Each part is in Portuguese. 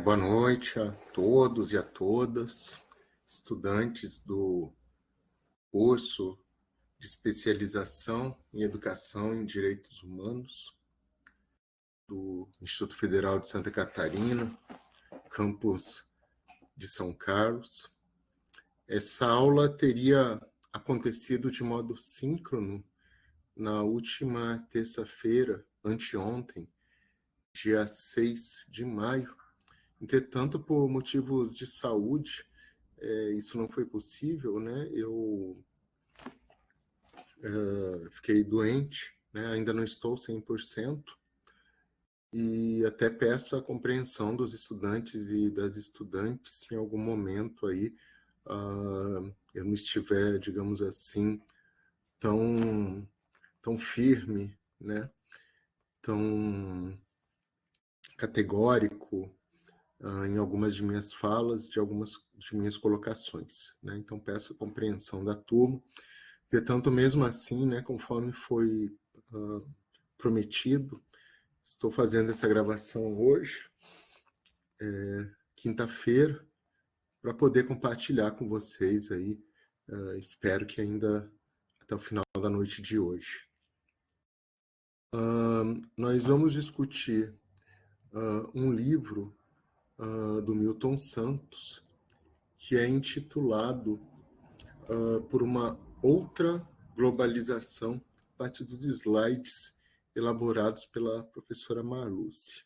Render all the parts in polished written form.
Boa noite a todos e a todas, estudantes do curso de especialização em Educação em Direitos Humanos do Instituto Federal de Santa Catarina, campus de São Carlos. Essa aula teria acontecido de modo síncrono na última terça-feira, anteontem, dia 6 de maio. Entretanto, por motivos de saúde, isso não foi possível, né? Eu fiquei doente, né? Ainda não estou 100%, e até peço a compreensão dos estudantes e das estudantes se em algum momento aí eu não estiver, digamos assim, tão firme, né? Tão categórico em algumas de minhas falas, de algumas de minhas colocações, né? Então peço a compreensão da turma. Portanto, mesmo assim, né, conforme foi prometido, estou fazendo essa gravação hoje, quinta-feira, para poder compartilhar com vocês aí, espero que ainda até o final da noite de hoje. Nós vamos discutir um livro do Milton Santos, que é intitulado Por uma Outra Globalização, a partir dos slides elaborados pela professora Marluce.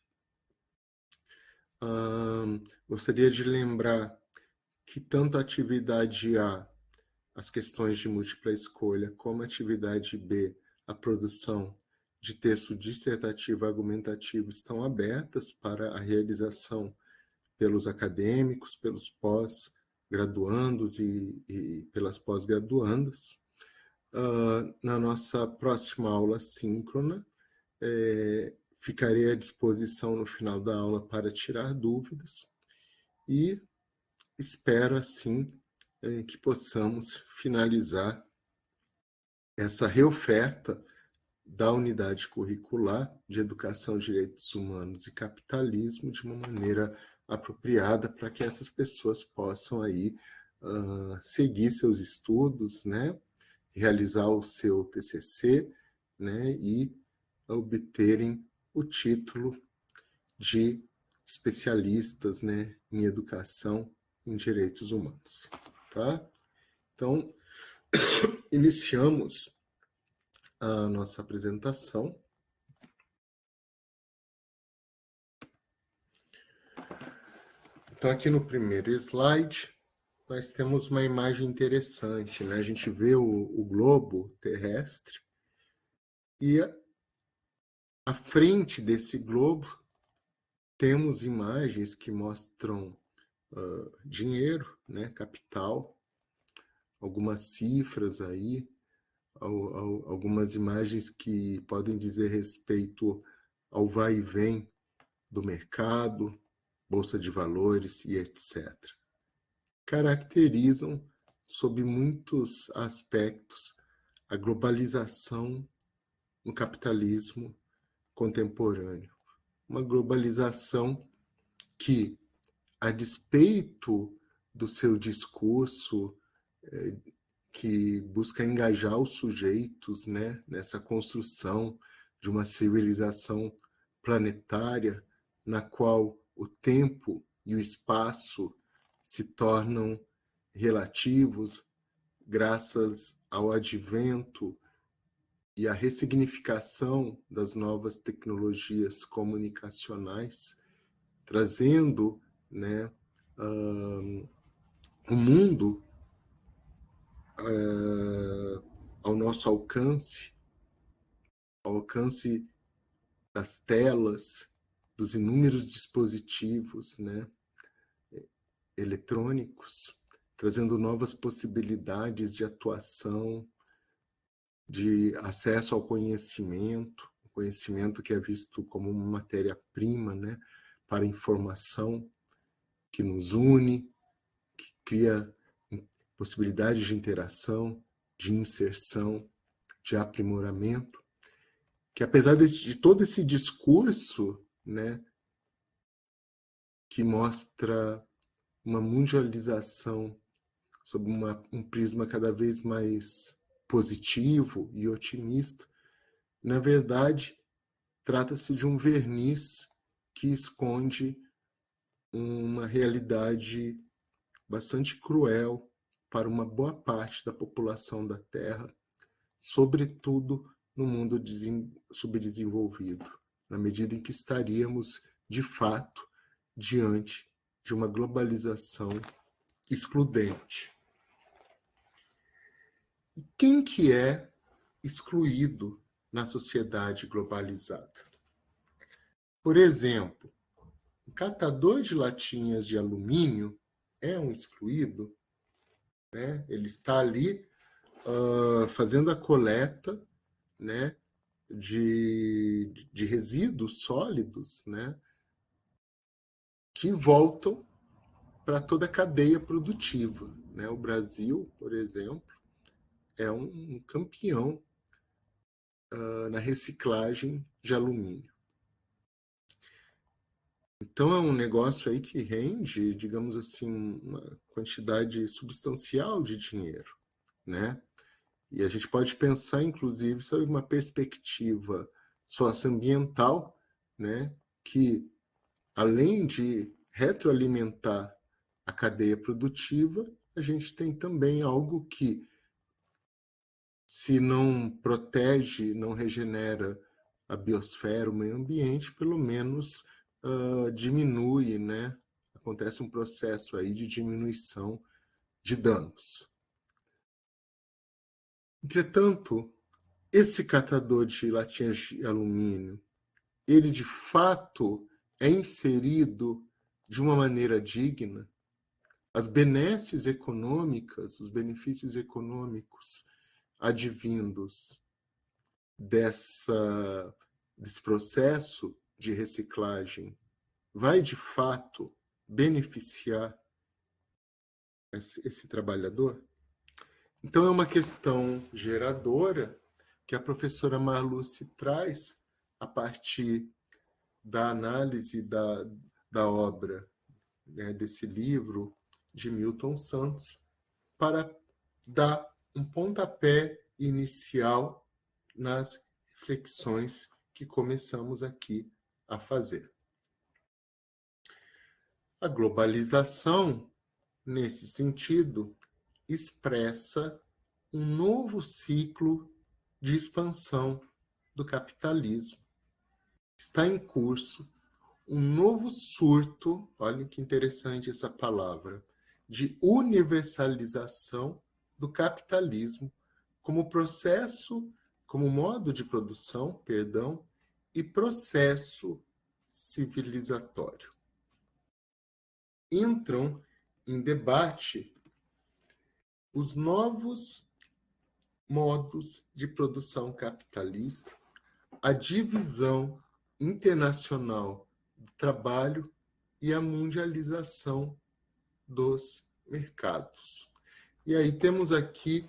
Gostaria de lembrar que tanto a atividade A, as questões de múltipla escolha, como a atividade B, a produção de texto dissertativo e argumentativo, estão abertas para a realização pelos acadêmicos, pelos pós-graduandos e pelas pós-graduandas. Na nossa próxima aula síncrona, ficarei à disposição no final da aula para tirar dúvidas e espero, assim, que possamos finalizar essa reoferta da unidade curricular de Educação, Direitos Humanos e Capitalismo de uma maneira apropriada para que essas pessoas possam aí seguir seus estudos, né, realizar o seu TCC, né, e obterem o título de especialistas, né, em educação em direitos humanos, tá? Então, iniciamos a nossa apresentação. Então, aqui no primeiro slide, nós temos uma imagem interessante, né? A gente vê o globo terrestre e à frente desse globo temos imagens que mostram dinheiro, né? Capital, algumas cifras aí, algumas imagens que podem dizer respeito ao vai e vem do mercado, bolsa de valores e etc. Caracterizam, sob muitos aspectos, a globalização no capitalismo contemporâneo. Uma globalização que, a despeito do seu discurso que busca engajar os sujeitos, né, nessa construção de uma civilização planetária na qual o tempo e o espaço se tornam relativos graças ao advento e à ressignificação das novas tecnologias comunicacionais, trazendo, né, o mundo ao nosso alcance, ao alcance das telas, dos inúmeros dispositivos, né, eletrônicos, trazendo novas possibilidades de atuação, de acesso ao conhecimento, o conhecimento que é visto como uma matéria-prima, né, para a informação, que nos une, que cria possibilidades de interação, de inserção, de aprimoramento, que apesar de todo esse discurso, né, que mostra uma mundialização sob um prisma cada vez mais positivo e otimista, na verdade, trata-se de um verniz que esconde uma realidade bastante cruel para uma boa parte da população da Terra, sobretudo no mundo subdesenvolvido, na medida em que estaríamos, de fato, diante de uma globalização excludente. E quem que é excluído na sociedade globalizada? Por exemplo, um catador de latinhas de alumínio é um excluído, né? Ele está ali fazendo a coleta, né, de resíduos sólidos, né, que voltam para toda a cadeia produtiva, né? O Brasil, por exemplo, é um campeão na reciclagem de alumínio. Então é um negócio aí que rende, digamos assim, uma quantidade substancial de dinheiro, né? E a gente pode pensar, inclusive, sobre uma perspectiva socioambiental, né? Que, além de retroalimentar a cadeia produtiva, a gente tem também algo que, se não protege, não regenera a biosfera, o meio ambiente, pelo menos diminui, né? Acontece um processo aí de diminuição de danos. Entretanto, esse catador de latinhas de alumínio, ele de fato é inserido de uma maneira digna? As benesses econômicas, os benefícios econômicos advindos desse processo de reciclagem vai de fato beneficiar esse trabalhador? Então é uma questão geradora que a professora Marluce traz a partir da análise da obra, né, desse livro de Milton Santos, para dar um pontapé inicial nas reflexões que começamos aqui a fazer. A globalização, nesse sentido, expressa um novo ciclo de expansão do capitalismo. Está em curso um novo surto, olha que interessante essa palavra, de universalização do capitalismo como processo, como modo de produção, e processo civilizatório. Entram em debate os novos modos de produção capitalista, a divisão internacional do trabalho e a mundialização dos mercados. E aí temos aqui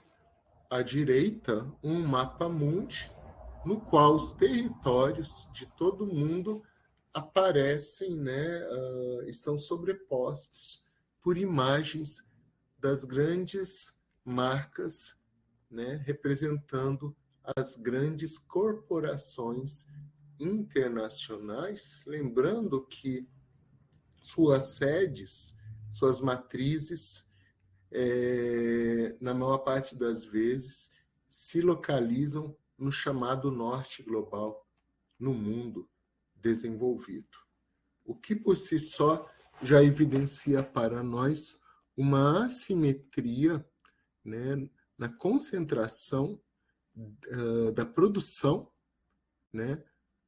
à direita um mapa mundi, no qual os territórios de todo o mundo aparecem, né, estão sobrepostos por imagens das grandes marcas, né, representando as grandes corporações internacionais, lembrando que suas sedes, suas matrizes, na maior parte das vezes, se localizam no chamado norte global, no mundo desenvolvido. O que por si só já evidencia para nós uma assimetria, né, na concentração da produção, né,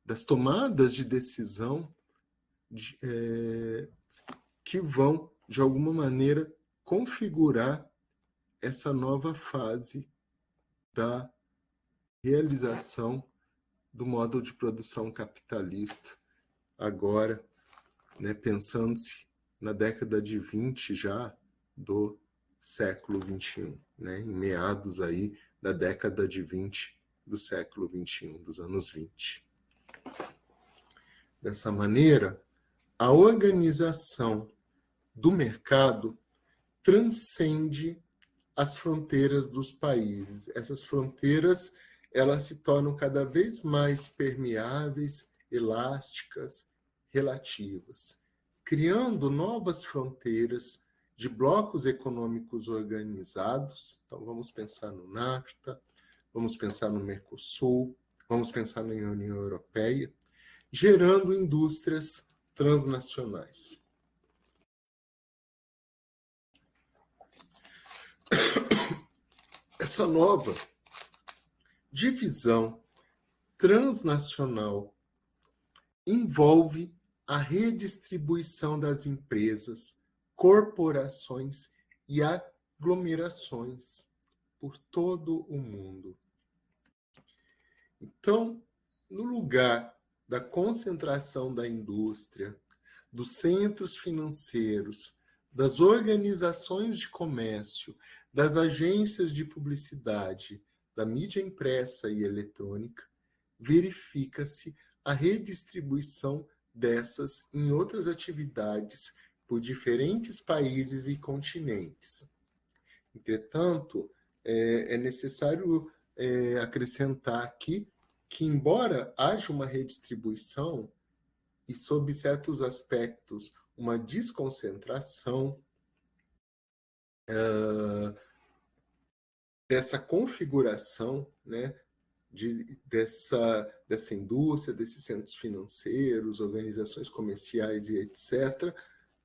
das tomadas de decisão que vão, de alguma maneira, configurar essa nova fase da realização do modo de produção capitalista, agora, né, pensando-se na década de 20 já do século XXI, né, em meados aí da década de 20 do século XXI, dos anos 20. Dessa maneira, a organização do mercado transcende as fronteiras dos países. Essas fronteiras, elas se tornam cada vez mais permeáveis, elásticas, relativas, criando novas fronteiras de blocos econômicos organizados. Então, vamos pensar no NAFTA, vamos pensar no Mercosul, vamos pensar na União Europeia, gerando indústrias transnacionais. Essa nova divisão transnacional envolve a redistribuição das empresas, corporações e aglomerações por todo o mundo. Então, no lugar da concentração da indústria, dos centros financeiros, das organizações de comércio, das agências de publicidade, da mídia impressa e eletrônica, verifica-se a redistribuição dessas em outras atividades por diferentes países e continentes. Entretanto, é necessário acrescentar aqui que, embora haja uma redistribuição e, sob certos aspectos, uma desconcentração dessa configuração, né, dessa indústria, desses centros financeiros, organizações comerciais e etc.,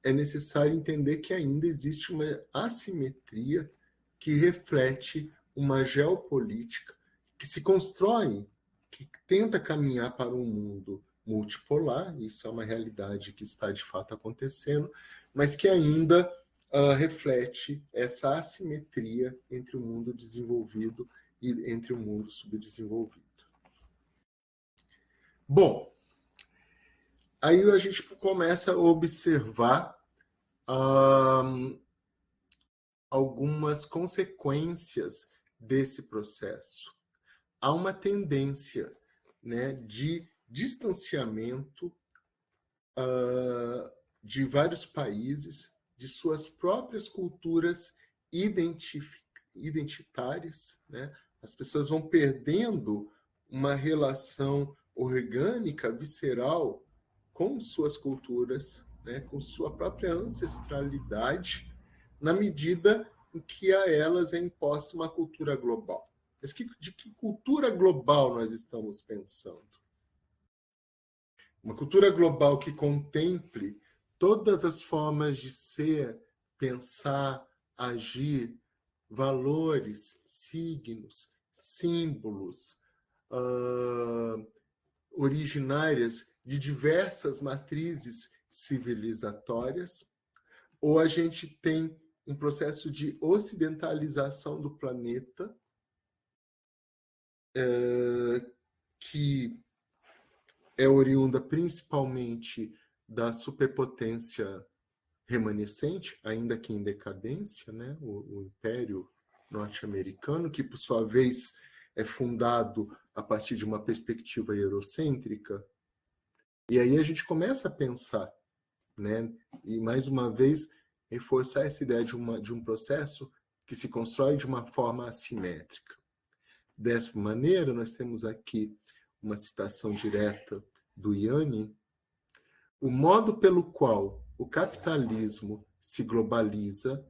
é necessário entender que ainda existe uma assimetria que reflete uma geopolítica que se constrói, que tenta caminhar para um mundo multipolar, isso é uma realidade que está de fato acontecendo, mas que ainda reflete essa assimetria entre o mundo desenvolvido e entre o mundo subdesenvolvido. Bom, aí a gente começa a observar algumas consequências desse processo. Há uma tendência, né, de distanciamento de vários países, de suas próprias culturas identitárias, né? As pessoas vão perdendo uma relação orgânica, visceral com suas culturas, né? Com sua própria ancestralidade, na medida em que a elas é imposta uma cultura global. Mas de que cultura global nós estamos pensando? Uma cultura global que contemple todas as formas de ser, pensar, agir, valores, signos, símbolos, originárias de diversas matrizes civilizatórias, ou a gente tem um processo de ocidentalização do planeta que é oriunda principalmente da superpotência remanescente, ainda que em decadência, né? O Império Norte-Americano, que, por sua vez, é fundado a partir de uma perspectiva eurocêntrica. E aí a gente começa a pensar, né? E, mais uma vez, reforçar essa ideia de um processo que se constrói de uma forma assimétrica. Dessa maneira, nós temos aqui uma citação direta do Yanni: o modo pelo qual o capitalismo se globaliza,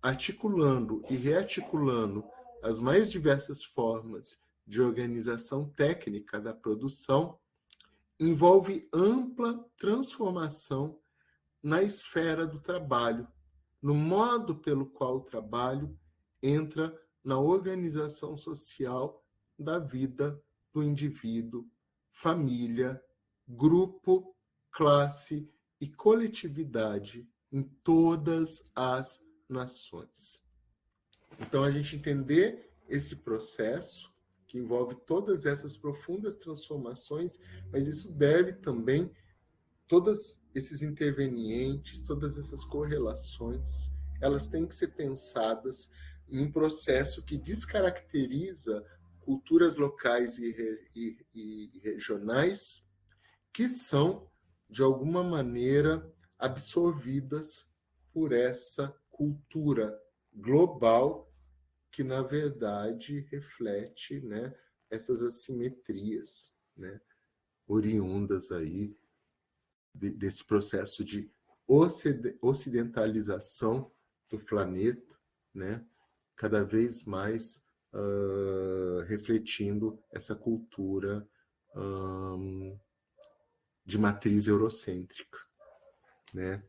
articulando e rearticulando as mais diversas formas de organização técnica da produção, envolve ampla transformação na esfera do trabalho, no modo pelo qual o trabalho entra na organização social da vida do indivíduo, família, grupo, classe e coletividade em todas as nações. Então, a gente entender esse processo que envolve todas essas profundas transformações, mas isso deve também, todos esses intervenientes, todas essas correlações, elas têm que ser pensadas em um processo que descaracteriza culturas locais e regionais, que são de alguma maneira, absorvidas por essa cultura global que, na verdade, reflete, né, essas assimetrias, né, oriundas aí desse processo de ocidentalização do planeta, né, cada vez mais refletindo essa cultura de matriz eurocêntrica, né?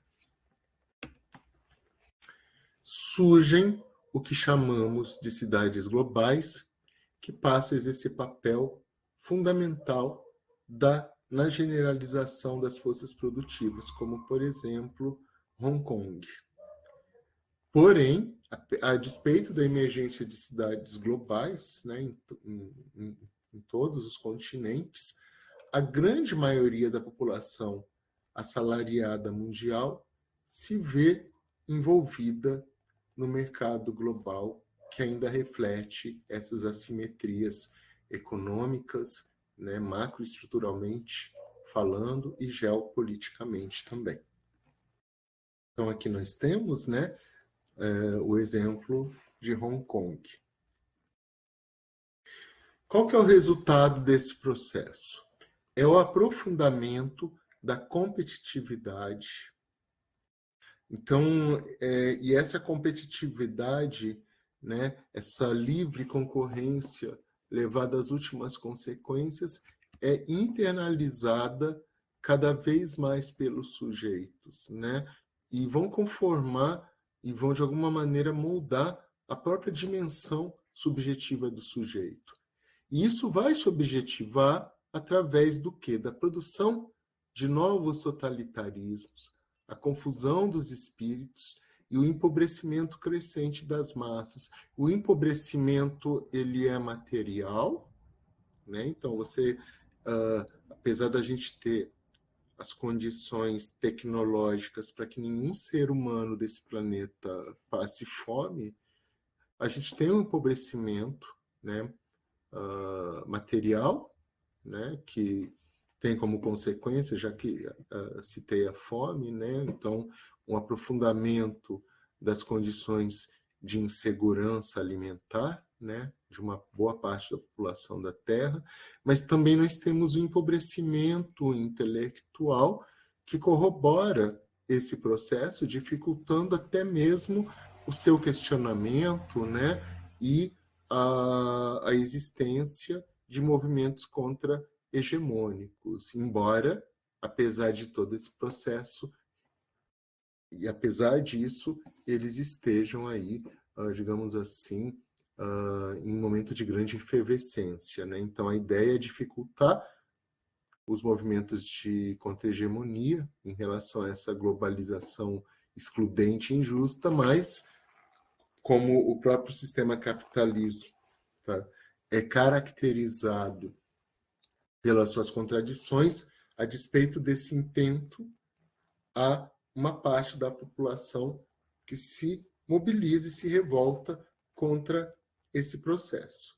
Surgem o que chamamos de cidades globais, que passa a exercer papel fundamental na generalização das forças produtivas, como, por exemplo, Hong Kong. Porém, a despeito da emergência de cidades globais, né, em todos os continentes, a grande maioria da população assalariada mundial se vê envolvida no mercado global, que ainda reflete essas assimetrias econômicas, né, macroestruturalmente falando, e geopoliticamente também. Então, aqui nós temos, né, o exemplo de Hong Kong. Qual que é o resultado desse processo? É o aprofundamento da competitividade. Então, e essa competitividade, né, essa livre concorrência levada às últimas consequências, é internalizada cada vez mais pelos sujeitos, né? E vão conformar e vão, de alguma maneira, moldar a própria dimensão subjetiva do sujeito. E isso vai se objetivar através do quê? Da produção de novos totalitarismos, a confusão dos espíritos e o empobrecimento crescente das massas. O empobrecimento, ele é material, né? Então, apesar da gente ter as condições tecnológicas para que nenhum ser humano desse planeta passe fome, a gente tem um empobrecimento, né, material, né, que tem como consequência, já que citei a fome, né, então um aprofundamento das condições de insegurança alimentar, né, de uma boa parte da população da Terra, mas também nós temos o empobrecimento intelectual que corrobora esse processo, dificultando até mesmo o seu questionamento, né, e a existência de movimentos contra-hegemônicos, embora, apesar de todo esse processo, e apesar disso, eles estejam aí, digamos assim, em um momento de grande efervescência, né? Então, a ideia é dificultar os movimentos de contra-hegemonia em relação a essa globalização excludente e injusta, mas como o próprio sistema capitalista é caracterizado pelas suas contradições, a despeito desse intento, há uma parte da população que se mobiliza e se revolta contra esse processo.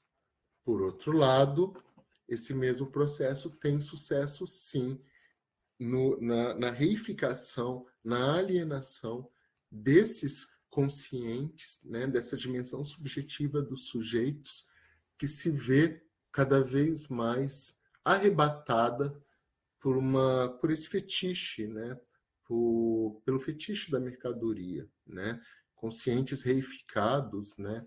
Por outro lado, esse mesmo processo tem sucesso, sim, na reificação, na alienação desses conscientes, né, dessa dimensão subjetiva dos sujeitos, que se vê cada vez mais arrebatada por esse fetiche, né, pelo fetiche da mercadoria, né, conscientes reificados, né,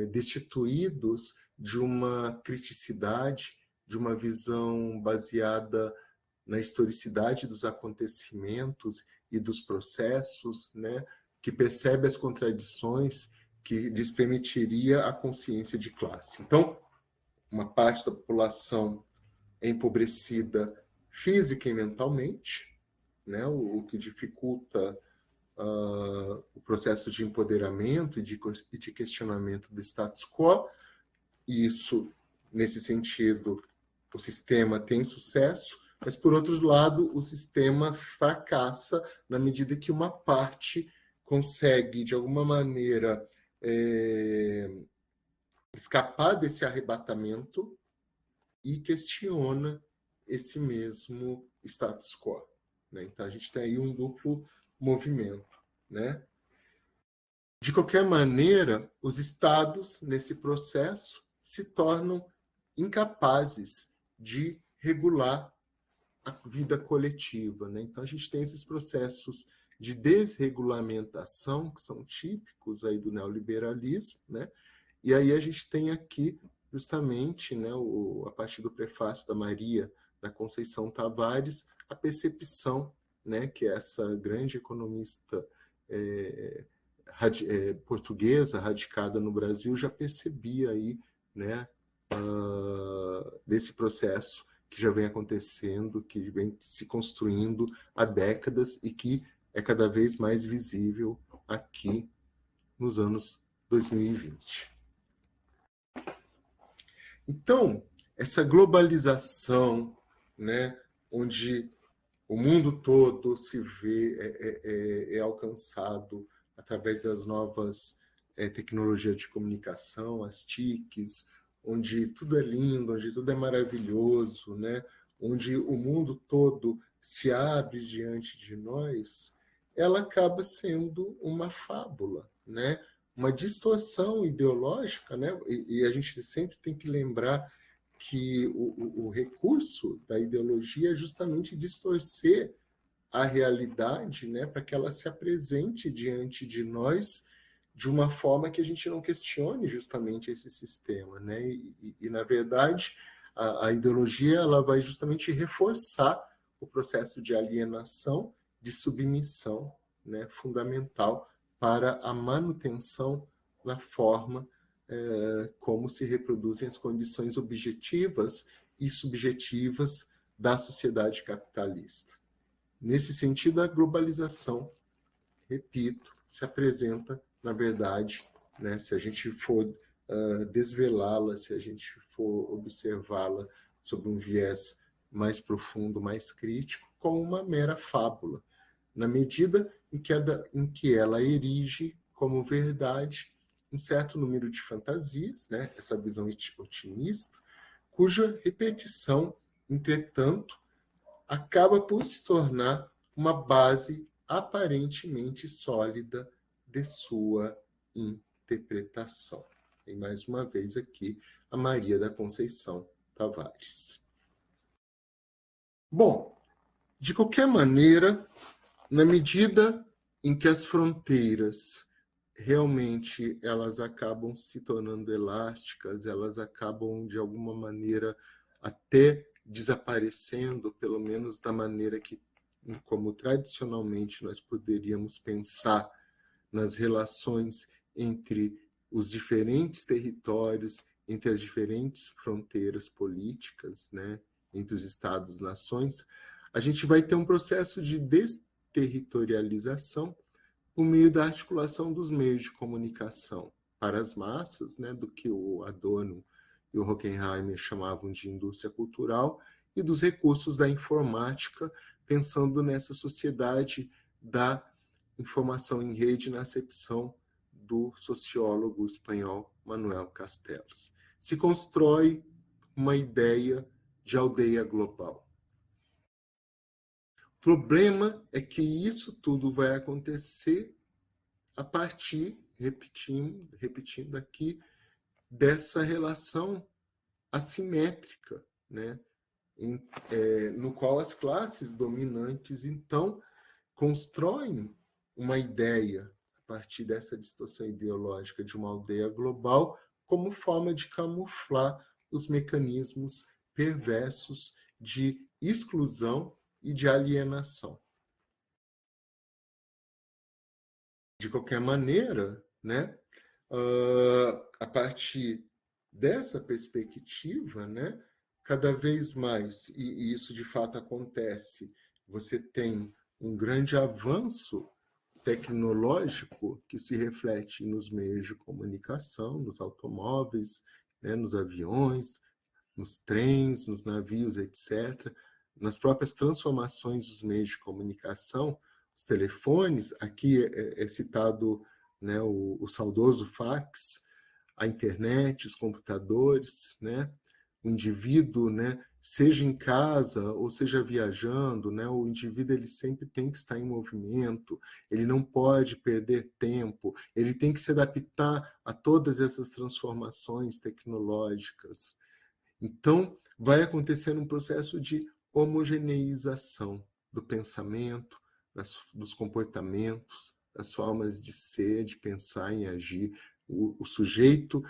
destituídos de uma criticidade, de uma visão baseada na historicidade dos acontecimentos e dos processos, né, que percebe as contradições que lhes permitiria a consciência de classe. Então, uma parte da população é empobrecida física e mentalmente, né, o que dificulta o processo de empoderamento e de questionamento do status quo. E isso, nesse sentido, o sistema tem sucesso, mas, por outro lado, o sistema fracassa na medida que uma parte consegue, de alguma maneira, escapar desse arrebatamento e questiona esse mesmo status quo. né? Então, a gente tem aí um duplo movimento, né? De qualquer maneira, os estados, nesse processo, se tornam incapazes de regular a vida coletiva, né? Então, a gente tem esses processos de desregulamentação, que são típicos aí do neoliberalismo, né? E aí a gente tem aqui, justamente, né, a partir do prefácio da Maria da Conceição Tavares, a percepção, né, que essa grande economista portuguesa, radicada no Brasil, já percebia aí, né, desse processo que já vem acontecendo, que vem se construindo há décadas e que é cada vez mais visível aqui nos anos 2020. Então, essa globalização, né, onde o mundo todo se vê, é alcançado através das novas tecnologias de comunicação, as TICs, onde tudo é lindo, onde tudo é maravilhoso, né? Onde o mundo todo se abre diante de nós, ela acaba sendo uma fábula, né? Uma distorção ideológica, né? E a gente sempre tem que lembrar que o recurso da ideologia é justamente distorcer a realidade, né, para que ela se apresente diante de nós de uma forma que a gente não questione justamente esse sistema, né? E na verdade, a ideologia ela vai justamente reforçar o processo de alienação, de submissão, né, fundamental para a manutenção da forma como se reproduzem as condições objetivas e subjetivas da sociedade capitalista. Nesse sentido, a globalização, repito, se apresenta, na verdade, né, se a gente for desvelá-la, se a gente for observá-la sob um viés mais profundo, mais crítico, como uma mera fábula, na medida em que ela erige como verdade um certo número de fantasias, né, essa visão otimista, cuja repetição, entretanto, acaba por se tornar uma base aparentemente sólida de sua interpretação. E mais uma vez aqui a Maria da Conceição Tavares. Bom, de qualquer maneira, na medida em que as fronteiras realmente elas acabam se tornando elásticas, elas acabam de alguma maneira até desaparecendo, pelo menos da maneira que, como tradicionalmente nós poderíamos pensar nas relações entre os diferentes territórios, entre as diferentes fronteiras políticas, né, entre os estados-nações, a gente vai ter um processo de desterritorialização por meio da articulação dos meios de comunicação para as massas, né, do que o Adorno e o Horkheimer chamavam de indústria cultural, e dos recursos da informática, pensando nessa sociedade da informação em rede na acepção do sociólogo espanhol Manuel Castells. Se constrói uma ideia de aldeia global. O problema é que isso tudo vai acontecer a partir, repetindo aqui, dessa relação assimétrica, né? No qual as classes dominantes, então, constroem uma ideia, a partir dessa distorção ideológica de uma aldeia global, como forma de camuflar os mecanismos perversos de exclusão e de alienação. De qualquer maneira, né, a partir dessa perspectiva, né, cada vez mais, e isso de fato acontece, você tem um grande avanço tecnológico que se reflete nos meios de comunicação, nos automóveis, né, nos aviões, nos trens, nos navios, etc., nas próprias transformações dos meios de comunicação, os telefones, aqui é citado, né, o saudoso fax, a internet, os computadores, né, o indivíduo, né, seja em casa ou seja viajando, né? O indivíduo ele sempre tem que estar em movimento, ele não pode perder tempo, ele tem que se adaptar a todas essas transformações tecnológicas. Então, vai acontecendo um processo de homogeneização do pensamento, dos comportamentos, das formas de ser, de pensar e agir. O sujeito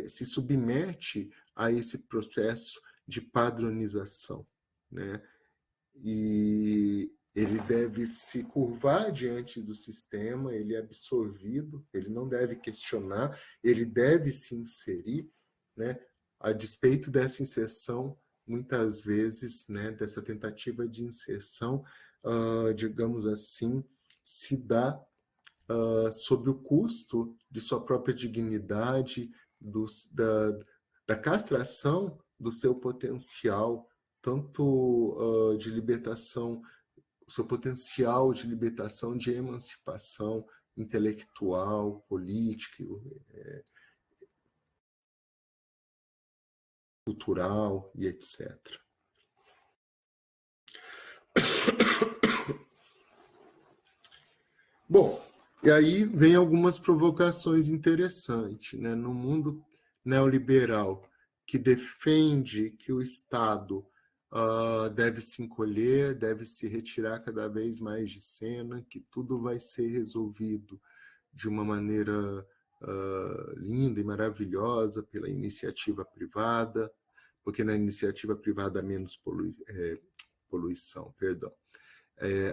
se submete a esse processo de padronização, né? E ele deve se curvar diante do sistema, ele é absorvido, ele não deve questionar, ele deve se inserir, né? A despeito dessa inserção, muitas vezes, né, dessa tentativa de inserção, digamos assim, se dá sob o custo de sua própria dignidade, da castração do seu potencial, tanto de libertação, o seu potencial de libertação, de emancipação intelectual, política, cultural e etc. Bom, e aí vem algumas provocações interessantes, né? No mundo neoliberal, que defende que o Estado deve se encolher, deve se retirar cada vez mais de cena, que tudo vai ser resolvido de uma maneira linda e maravilhosa pela iniciativa privada, porque na iniciativa privada há menos poluição, perdão.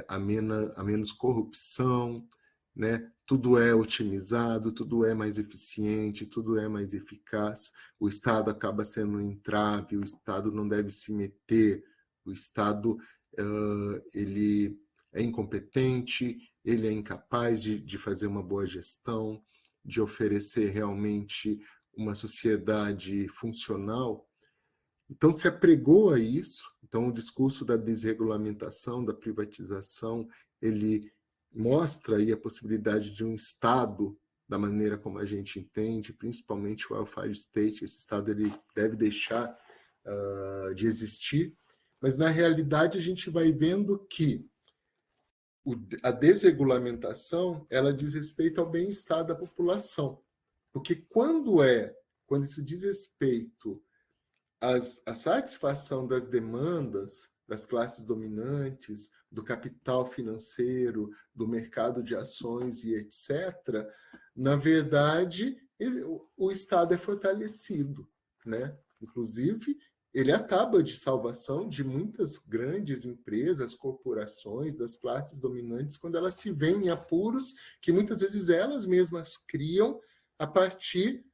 A menos corrupção, né? Tudo é otimizado, tudo é mais eficiente, tudo é mais eficaz. O Estado acaba sendo um entrave, o Estado não deve se meter, o Estado ele é incompetente, ele é incapaz de fazer uma boa gestão, de oferecer realmente uma sociedade funcional. Então, se apregou a isso. Então, o discurso da desregulamentação, da privatização, ele mostra aí a possibilidade de um Estado, da maneira como a gente entende, principalmente o welfare state. Esse Estado ele deve deixar de existir, mas, na realidade, a gente vai vendo que a desregulamentação ela diz respeito ao bem-estar da população. Porque quando isso diz respeito a satisfação das demandas das classes dominantes, do capital financeiro, do mercado de ações e etc., na verdade, o Estado é fortalecido, né? Inclusive, ele é a tábua de salvação de muitas grandes empresas, corporações, das classes dominantes, quando elas se veem em apuros que muitas vezes elas mesmas criam a partir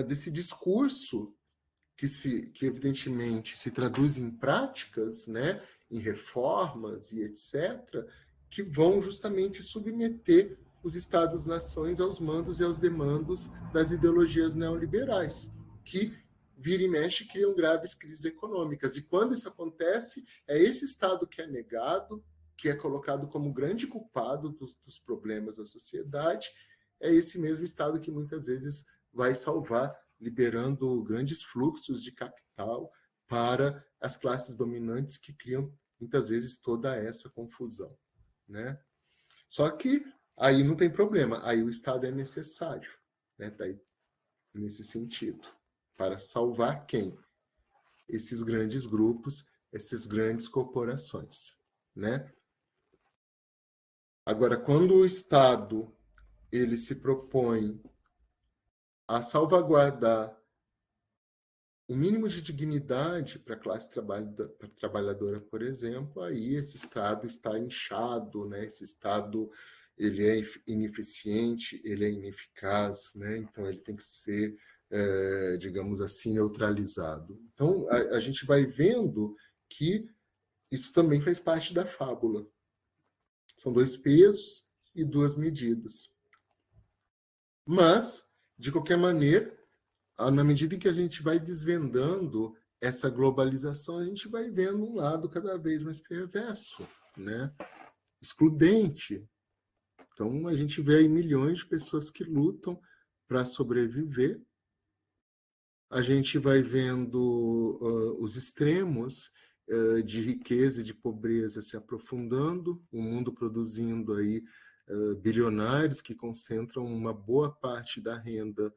desse discurso que evidentemente se traduz em práticas, né, em reformas e etc., que vão justamente submeter os Estados-nações aos mandos e aos demandos das ideologias neoliberais, que vira e mexe criam graves crises econômicas. E quando isso acontece, é esse Estado que é negado, que é colocado como grande culpado dos problemas da sociedade, é esse mesmo Estado que muitas vezes vai salvar, liberando grandes fluxos de capital para as classes dominantes que criam, muitas vezes, toda essa confusão, né? Só que aí não tem problema, aí o Estado é necessário, né? Tá aí, nesse sentido, para salvar quem? Esses grandes grupos, essas grandes corporações, né? Agora, quando o Estado ele se propõe a salvaguardar o mínimo de dignidade para a classe trabalhadora, por exemplo, aí esse Estado está inchado, né? Esse Estado ele é ineficiente, ele é ineficaz, né? Então ele tem que ser, digamos assim, neutralizado. Então a gente vai vendo que isso também faz parte da fábula. São dois pesos e duas medidas. Mas, de qualquer maneira, na medida em que a gente vai desvendando essa globalização, a gente vai vendo um lado cada vez mais perverso, né? Excludente. Então, a gente vê aí milhões de pessoas que lutam para sobreviver. A gente vai vendo os extremos de riqueza e de pobreza se aprofundando, o mundo produzindo aí bilionários que concentram uma boa parte da renda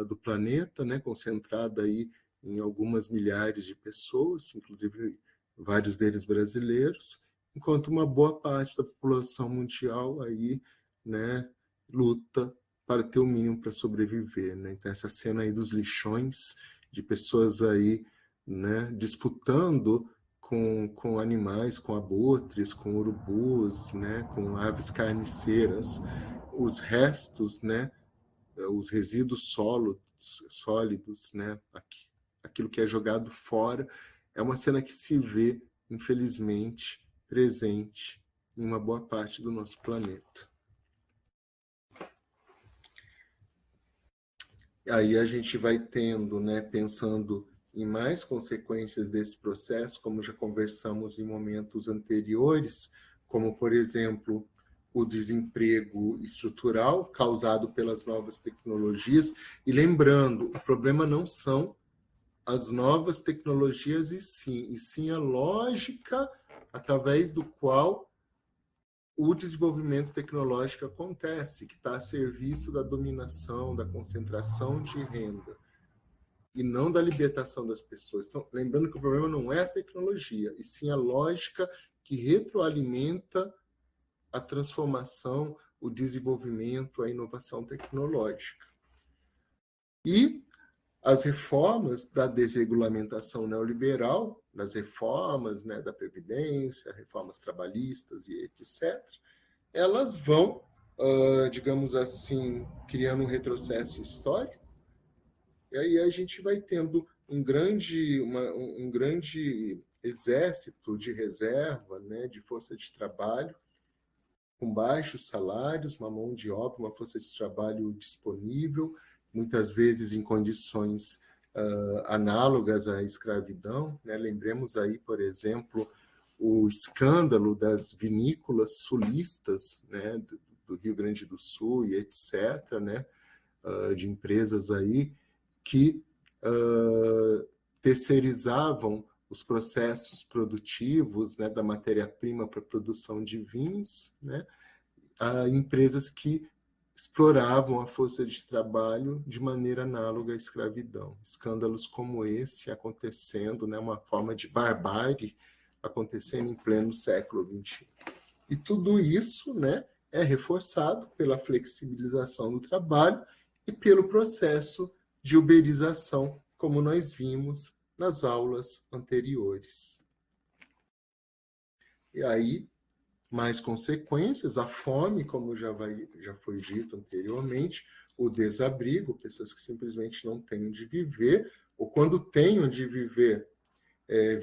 do planeta, né, concentrada aí em algumas milhares de pessoas, inclusive vários deles brasileiros, enquanto uma boa parte da população mundial aí, né, luta para ter o mínimo para sobreviver, né? Então essa cena aí dos lixões, de pessoas aí, né, disputando com animais, com abutres, com urubus, né, com aves carniceiras, os restos, né, os resíduos sólidos, né, aquilo que é jogado fora, é uma cena que se vê, infelizmente, presente em uma boa parte do nosso planeta. Aí a gente vai tendo, né, pensando em mais consequências desse processo, como já conversamos em momentos anteriores, como, por exemplo, o desemprego estrutural causado pelas novas tecnologias. E lembrando, o problema não são as novas tecnologias e sim a lógica através do qual o desenvolvimento tecnológico acontece, que está a serviço da dominação, da concentração de renda, e não da libertação das pessoas. Então, lembrando que o problema não é a tecnologia, e sim a lógica que retroalimenta a transformação, o desenvolvimento, a inovação tecnológica. E as reformas da desregulamentação neoliberal, das reformas, né, da Previdência, reformas trabalhistas e etc., elas vão, digamos assim, criando um retrocesso histórico, e aí a gente vai tendo um grande exército de reserva, né, de força de trabalho, com baixos salários, uma mão de obra, uma força de trabalho disponível, muitas vezes em condições análogas à escravidão, né? Lembremos aí, por exemplo, o escândalo das vinícolas sulistas, né, do Rio Grande do Sul e etc., né, de empresas aí que terceirizavam os processos produtivos, né, da matéria-prima para a produção de vinhos, né, a empresas que exploravam a força de trabalho de maneira análoga à escravidão. Escândalos como esse acontecendo, né, uma forma de barbárie acontecendo em pleno século XXI. E tudo isso, né, é reforçado pela flexibilização do trabalho e pelo processo de uberização, como nós vimos nas aulas anteriores. E aí, mais consequências, a fome, como já foi dito anteriormente, o desabrigo, pessoas que simplesmente não têm onde viver, ou quando têm onde viver,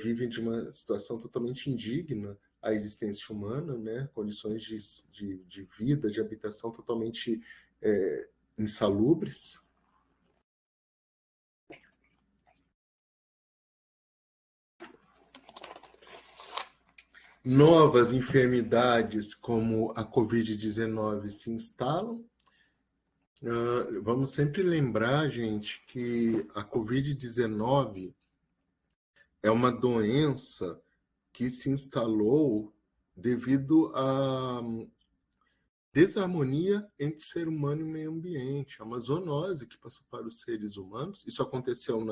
vivem de uma situação totalmente indigna à existência humana, né? Condições de vida, de habitação totalmente insalubres. Novas enfermidades como a Covid-19 se instalam. Vamos sempre lembrar, gente, que a Covid-19 é uma doença que se instalou devido à desarmonia entre ser humano e meio ambiente, a uma zoonose que passou para os seres humanos. Isso aconteceu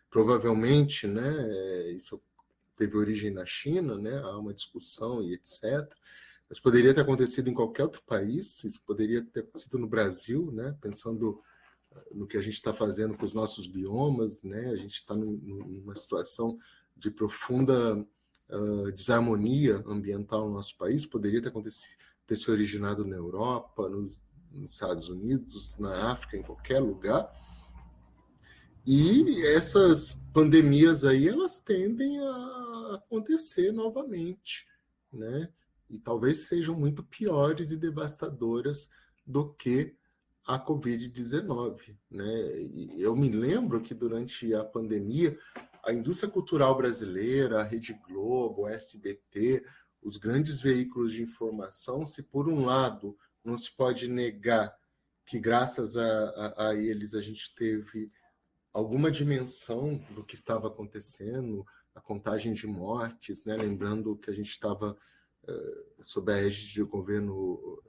provavelmente, né? Isso teve origem na China, né? Há uma discussão e etc. Mas poderia ter acontecido em qualquer outro país, isso poderia ter sido no Brasil, né? Pensando no que a gente está fazendo com os nossos biomas, né? A gente está numa situação de profunda desarmonia ambiental no nosso país, poderia ter se originado na Europa, nos Estados Unidos, na África, em qualquer lugar. E essas pandemias aí, elas tendem a acontecer novamente, né? E talvez sejam muito piores e devastadoras do que a Covid-19, né? E eu me lembro que durante a pandemia, a indústria cultural brasileira, a Rede Globo, a SBT, os grandes veículos de informação, se por um lado não se pode negar que graças a eles a gente teve alguma dimensão do que estava acontecendo, a contagem de mortes, né? Lembrando que a gente estava sob a égide de um governo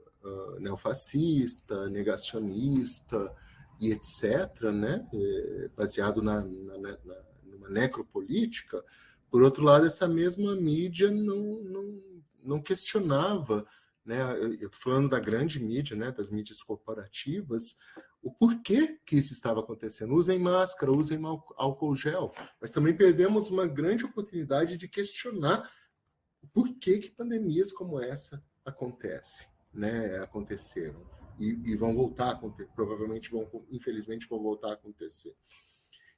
neofascista, negacionista e etc., né? Baseado numa necropolítica. Por outro lado, essa mesma mídia não questionava, né? Eu estou falando da grande mídia, né? Das mídias corporativas, o porquê que isso estava acontecendo. Usem máscara, usem álcool gel, mas também perdemos uma grande oportunidade de questionar o porquê que pandemias como essa acontecem, né? Aconteceram e vão voltar a acontecer, provavelmente infelizmente vão voltar a acontecer.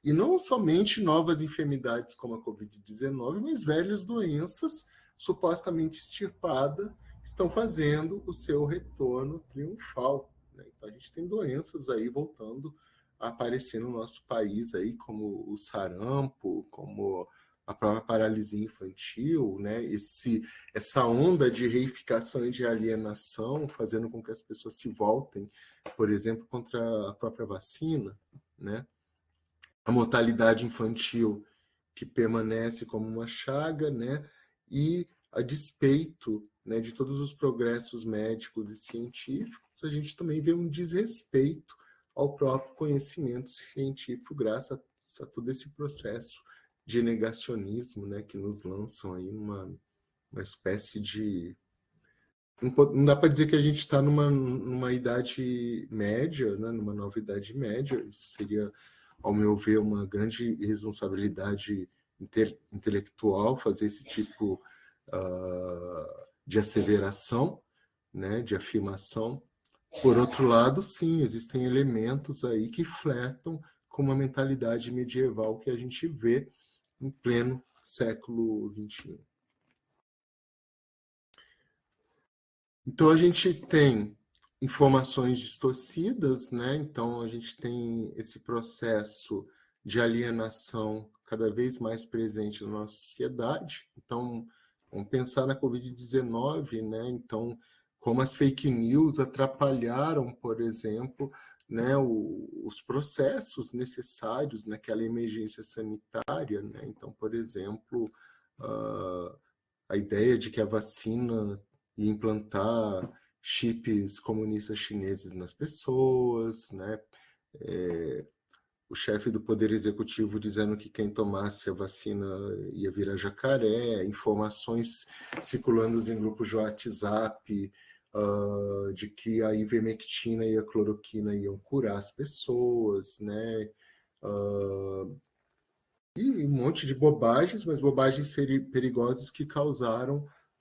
E não somente novas enfermidades como a Covid-19, mas velhas doenças supostamente extirpadas estão fazendo o seu retorno triunfal. Né? Então, a gente tem doenças aí voltando a aparecer no nosso país, aí, como o sarampo, como a própria paralisia infantil, né? Essa onda de reificação e de alienação, fazendo com que as pessoas se voltem, por exemplo, contra a própria vacina, né? A mortalidade infantil que permanece como uma chaga, né? E a despeito, né, de todos os progressos médicos e científicos, a gente também vê um desrespeito ao próprio conhecimento científico graças a todo esse processo de negacionismo, né, que nos lançam aí uma espécie de... Não dá para dizer que a gente está numa idade média, né, numa nova idade média. Isso seria, ao meu ver, uma grande responsabilidade intelectual fazer esse tipo de asseveração, né, de afirmação. Por outro lado, sim, existem elementos aí que flertam com uma mentalidade medieval que a gente vê em pleno século XXI. Então, a gente tem informações distorcidas, né? Então, a gente tem esse processo de alienação cada vez mais presente na nossa sociedade. Então, vamos pensar na Covid-19, né? Então, como as fake news atrapalharam, por exemplo, né, os processos necessários naquela emergência sanitária, né? Então, por exemplo, a ideia de que a vacina ia implantar chips comunistas chineses nas pessoas, né? O chefe do Poder Executivo dizendo que quem tomasse a vacina ia virar jacaré, informações circulando em grupos de WhatsApp de que a ivermectina e a cloroquina iam curar as pessoas, né? E um monte de bobagens, mas bobagens perigosas que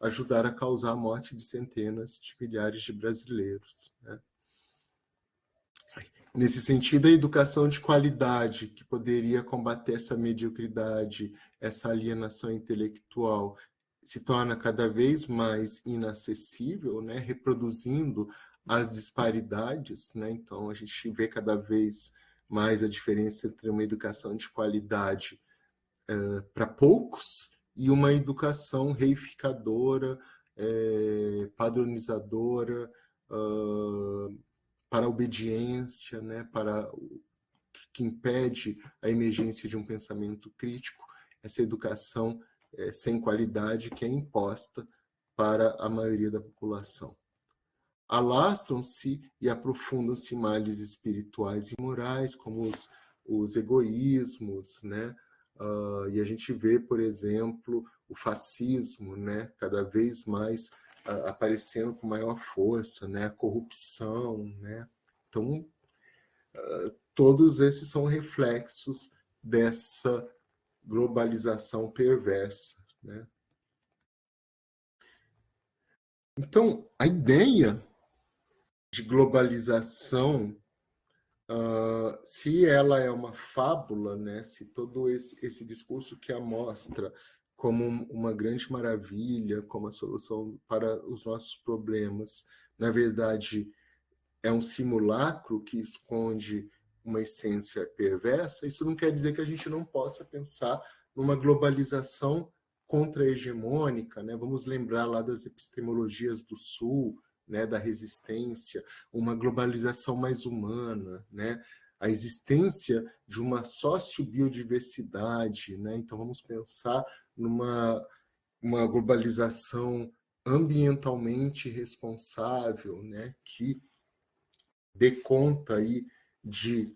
ajudaram a causar a morte de centenas de milhares de brasileiros, né? Nesse sentido, a educação de qualidade, que poderia combater essa mediocridade, essa alienação intelectual, se torna cada vez mais inacessível, né? Reproduzindo as disparidades, né? Então, a gente vê cada vez mais a diferença entre uma educação de qualidade para poucos e uma educação reificadora, padronizadora, para a obediência, né, para que impede a emergência de um pensamento crítico, essa educação sem qualidade que é imposta para a maioria da população. Alastram-se e aprofundam-se males espirituais e morais, como os egoísmos, né? E a gente vê, por exemplo, o fascismo, né, cada vez mais aparecendo com maior força, né, a corrupção, né? Então, todos esses são reflexos dessa globalização perversa, né? Então, a ideia de globalização, se ela é uma fábula, né, se todo esse discurso que a mostra como uma grande maravilha, como a solução para os nossos problemas, na verdade, é um simulacro que esconde uma essência perversa, isso não quer dizer que a gente não possa pensar numa globalização contra-hegemônica, né? Vamos lembrar lá das epistemologias do Sul, né, da resistência, uma globalização mais humana, né, a existência de uma sociobiodiversidade, né? Então vamos pensar numa uma globalização ambientalmente responsável, né, que dê conta aí de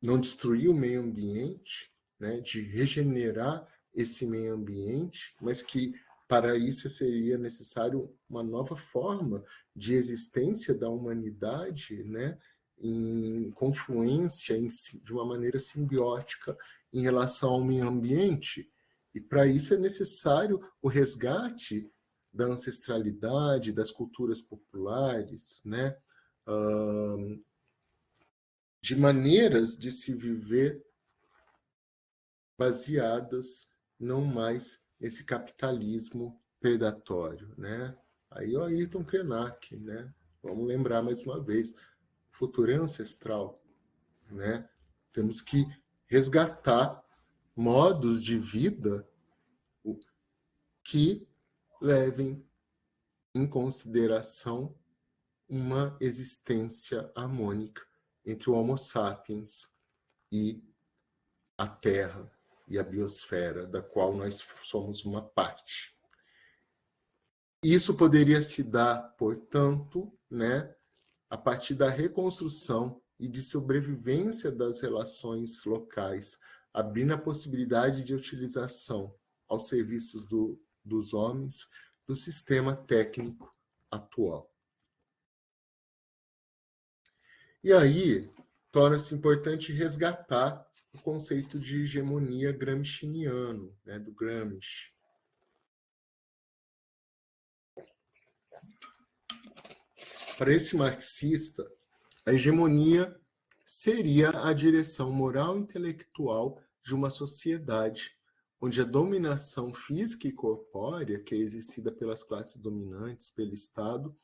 não destruir o meio ambiente, né, de regenerar esse meio ambiente, mas que para isso seria necessário uma nova forma de existência da humanidade, né, em confluência, de uma maneira simbiótica em relação ao meio ambiente. E para isso é necessário o resgate da ancestralidade, das culturas populares, né, de maneiras de se viver baseadas não mais nesse capitalismo predatório, né? Aí o Ayrton Krenak, né? Vamos lembrar mais uma vez, o futuro é ancestral, né? Temos que resgatar modos de vida que levem em consideração uma existência harmônica entre o Homo sapiens e a Terra e a biosfera, da qual nós somos uma parte. Isso poderia se dar, portanto, né, a partir da reconstrução e de sobrevivência das relações locais, abrindo a possibilidade de utilização aos serviços dos homens do sistema técnico atual. E aí, torna-se importante resgatar o conceito de hegemonia gramsciano, né, do Gramsci. Para esse marxista, a hegemonia seria a direção moral e intelectual de uma sociedade onde a dominação física e corpórea, que é exercida pelas classes dominantes, pelo Estado,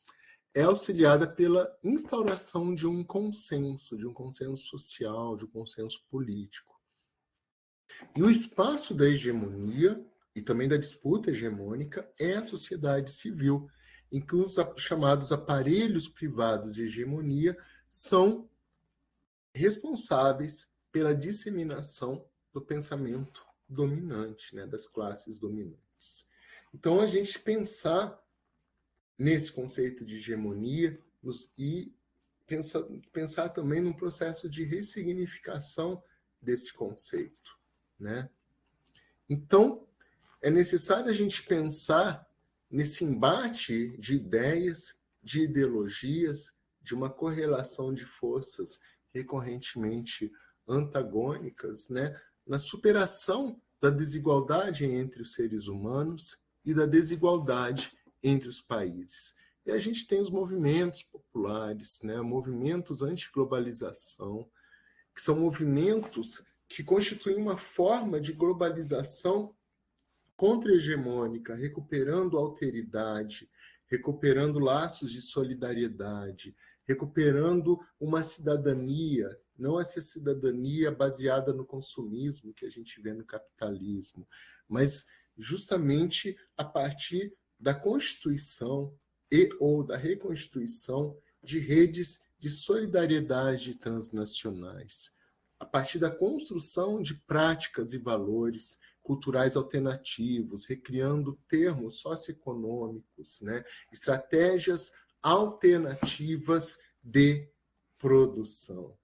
é auxiliada pela instauração de um consenso social, de um consenso político. E o espaço da hegemonia e também da disputa hegemônica é a sociedade civil, em que os chamados aparelhos privados de hegemonia são responsáveis pela disseminação do pensamento dominante, né, das classes dominantes. Então, a gente pensar nesse conceito de hegemonia e pensar também num processo de ressignificação desse conceito, né? Então, é necessário a gente pensar nesse embate de ideias, de ideologias, de uma correlação de forças recorrentemente antagônicas, né, na superação da desigualdade entre os seres humanos e da desigualdade entre os países. E a gente tem os movimentos populares, né, movimentos anti-globalização, que são movimentos que constituem uma forma de globalização contra-hegemônica, recuperando a alteridade, recuperando laços de solidariedade, recuperando uma cidadania, não essa cidadania baseada no consumismo que a gente vê no capitalismo, mas justamente a partir da constituição e ou da reconstituição de redes de solidariedade transnacionais, a partir da construção de práticas e valores culturais alternativos, recriando termos socioeconômicos, né? Estratégias alternativas de produção.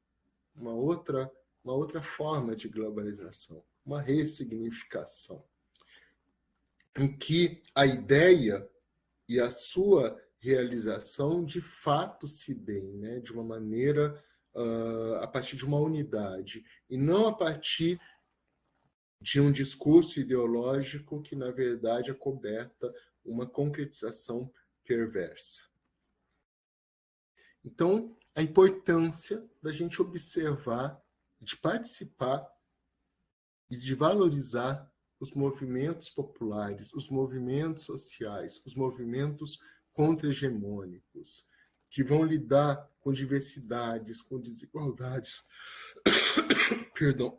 Uma outra forma de globalização, uma ressignificação, em que a ideia e a sua realização de fato se deem, né? De uma maneira, a partir de uma unidade, e não a partir de um discurso ideológico que, na verdade, acoberta uma concretização perversa. Então, a importância da gente observar, de participar e de valorizar os movimentos populares, os movimentos sociais, os movimentos contra-hegemônicos, que vão lidar com diversidades, com desigualdades, perdão,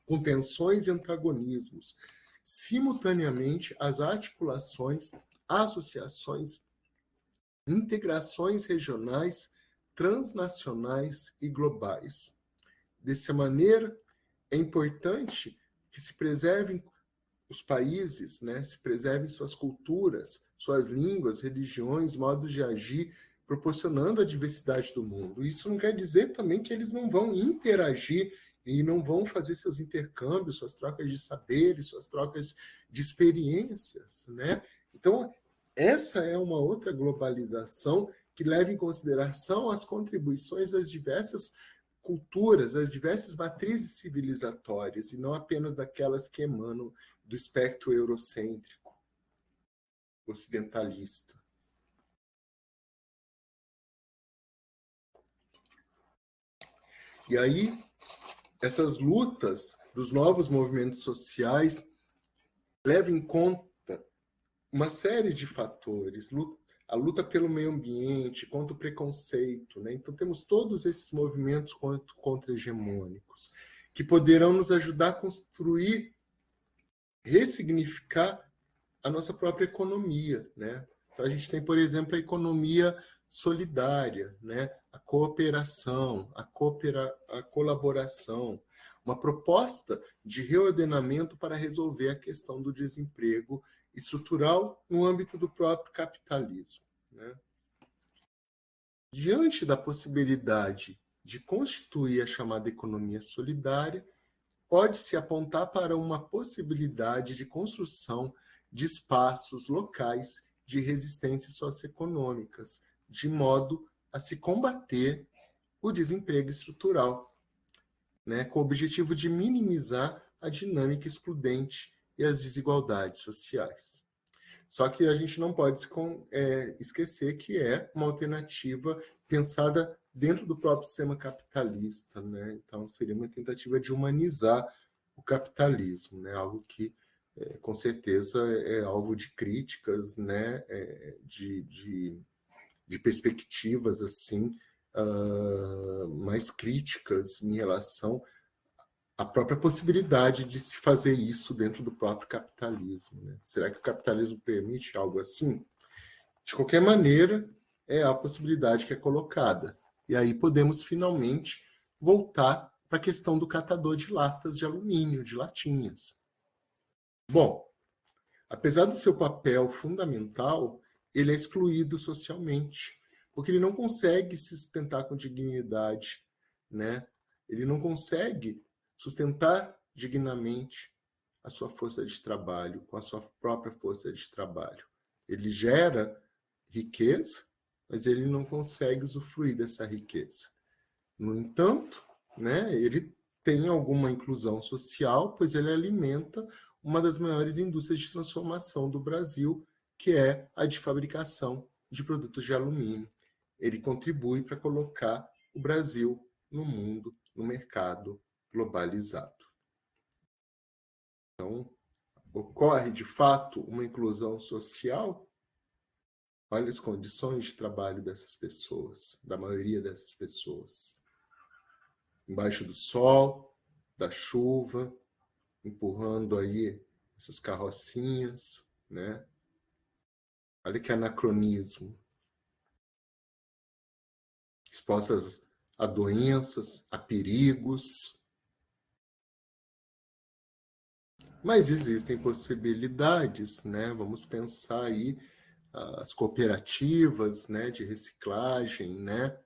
com tensões e antagonismos, simultaneamente às articulações, associações integrações regionais, transnacionais e globais. Dessa maneira, é importante que se preservem os países, né, se preservem suas culturas, suas línguas, religiões, modos de agir, proporcionando a diversidade do mundo. Isso não quer dizer também que eles não vão interagir e não vão fazer seus intercâmbios, suas trocas de saberes, suas trocas de experiências, né? Então, essa é uma outra globalização que leva em consideração as contribuições das diversas culturas, das diversas matrizes civilizatórias, e não apenas daquelas que emanam do espectro eurocêntrico, ocidentalista. E aí, essas lutas dos novos movimentos sociais levam em conta uma série de fatores, a luta pelo meio ambiente, contra o preconceito, né? Então temos todos esses movimentos contra-hegemônicos que poderão nos ajudar a construir, ressignificar a nossa própria economia, né? Então a gente tem, por exemplo, a economia solidária, né? A cooperação, a colaboração, uma proposta de reordenamento para resolver a questão do desemprego estrutural no âmbito do próprio capitalismo, né? Diante da possibilidade de constituir a chamada economia solidária, pode-se apontar para uma possibilidade de construção de espaços locais de resistência socioeconômicas, de modo a se combater o desemprego estrutural, né, com o objetivo de minimizar a dinâmica excludente e as desigualdades sociais. Só que a gente não pode esquecer que é uma alternativa pensada dentro do próprio sistema capitalista, né? Então, seria uma tentativa de humanizar o capitalismo, né? Algo que, com certeza, é alvo de críticas, né? De perspectivas assim, mais críticas em relação a própria possibilidade de se fazer isso dentro do próprio capitalismo, né? Será que o capitalismo permite algo assim? De qualquer maneira, é a possibilidade que é colocada. E aí podemos finalmente voltar para a questão do catador de latas de alumínio, de latinhas. Bom, apesar do seu papel fundamental, ele é excluído socialmente, porque ele não consegue se sustentar com dignidade, né? Ele não consegue sustentar dignamente a sua força de trabalho, com a sua própria força de trabalho. Ele gera riqueza, mas ele não consegue usufruir dessa riqueza. No entanto, né, ele tem alguma inclusão social, pois ele alimenta uma das maiores indústrias de transformação do Brasil, que é a de fabricação de produtos de alumínio. Ele contribui para colocar o Brasil no mundo, no mercado globalizado. Então, ocorre, de fato, uma inclusão social. Olha as condições de trabalho dessas pessoas, da maioria dessas pessoas. Embaixo do sol, da chuva, empurrando aí essas carrocinhas, né? Olha que anacronismo. Expostas a doenças, a perigos. Mas existem possibilidades, né? Vamos pensar aí as cooperativas, né, de reciclagem, né,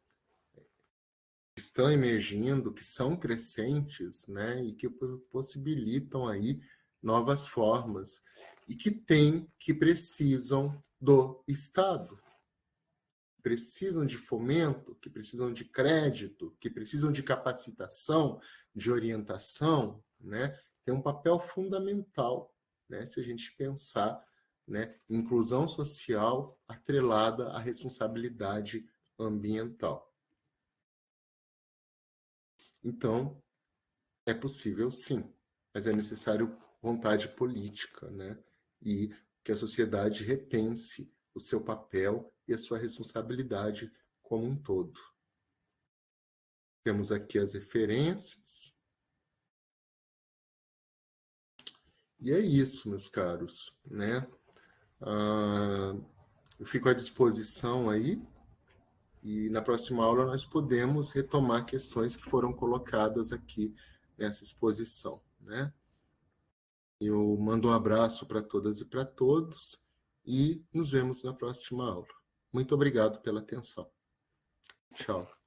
que estão emergindo, que são crescentes, né, e que possibilitam aí novas formas e que precisam do Estado, precisam de fomento, que precisam de crédito, que precisam de capacitação, de orientação, né, tem um papel fundamental, né, se a gente pensar, né, inclusão social atrelada à responsabilidade ambiental. Então, é possível sim, mas é necessário vontade política, né? E que a sociedade repense o seu papel e a sua responsabilidade como um todo. Temos aqui as referências. E é isso, meus caros, né? Eu fico à disposição aí, e na próxima aula nós podemos retomar questões que foram colocadas aqui nessa exposição, né? Eu mando um abraço para todas e para todos e nos vemos na próxima aula. Muito obrigado pela atenção. Tchau.